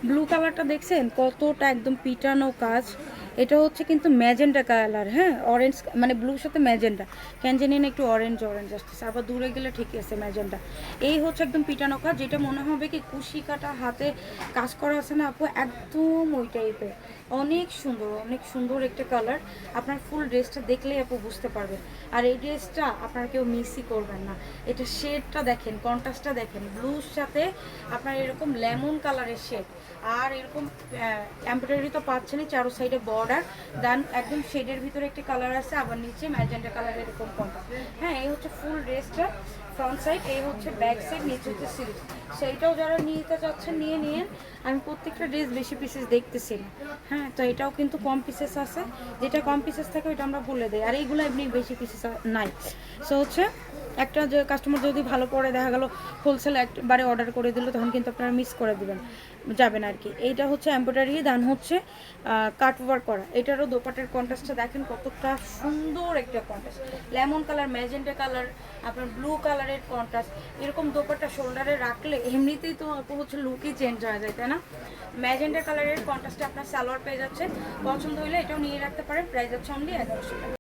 Blue কালারটা দেখছেন কতটা একদম পিটানো কাজ। এটা হচ্ছে কিন্তু ম্যাজেন্টা কালার, হ্যাঁ, অরেঞ্জ মানে ব্লুর সাথে ম্যাজেন্টা, কেন জানি না একটু অরেঞ্জ অরেঞ্জ আসতেছে, আবার দূরে গেলে ঠিকই আছে ম্যাজেন্টা। এই হচ্ছে একদম পিটানো কাজ, যেটা মনে হবে কি কুশি কাটা হাতে কাজ করা আছে না আপু, একদম ওই টাইপের। অনেক সুন্দর, অনেক সুন্দর একটা কালার। আপনার ফুল ড্রেসটা দেখলেই আপু বুঝতে পারবেন। আর এই ড্রেসটা আপনার কেউ মিসই করবেন না। এটা শেডটা দেখেন, কন্ট্রাস্টটা দেখেন, ব্লুর সাথে আপনার এরকম লেমন কালারের শেড, আর এরকম এমব্রয়ডারি তো পাচ্ছেনই, চারো সাইডে বর্ডার, দেন একদম শেডের ভিতরে একটি কালার আছে, আবার নিচে ম্যাজেন্টা কালারের এরকম কন্ট্রাস্ট। হ্যাঁ, এই হচ্ছে ফুল ড্রেসটা ফ্রন্ট সাইড, এই হচ্ছে ব্যাক সাইড, নিচে হচ্ছে সিল্ক। সেইটাও যারা নিতে চাচ্ছেন নিয়ে নিন। আমি প্রত্যেকটা ড্রেস বেশি পিসেস দেখতেছি না। হ্যাঁ, তো এটাও কিন্তু কম পিসেস আছে, যেটা কম পিসেস থাকে ওইটা আমরা বলে দিই, আর এইগুলো এমনি বেশি পিসেস নাই। সো হচ্ছে একটা যে কাস্টমার যদি ভালো পড়ে দেখা গেল হোলসেল একবারে অর্ডার করে দিল, তখন কিন্তু আপনারা মিস করে দিবেন যাবেন আর কি। এইটা হচ্ছে এমব্রয়ডারি, দান হচ্ছে কাট ওয়ার্ক করা। এটারও দোপাটের কন্ট্রাস্টটা দেখেন কতটা সুন্দর একটা contrast, lemon colour, magenta colour, আপনার ব্লু কালারের কন্ট্রাস্ট। এরকম দোপাট্টা শোল্ডারে রাখলে এমনিতেই তো আপু হচ্ছে লুকই চেঞ্জ হয়ে যায়, তাই না? ম্যাজেন্টা কালারের কন্ট্রাস্টে আপনার সালোয়ার পেয়ে যাচ্ছে, পছন্দ হলে এটাও নিয়ে রাখতে পারেন। প্রাইস হচ্ছে অনলি 1100 টাকা।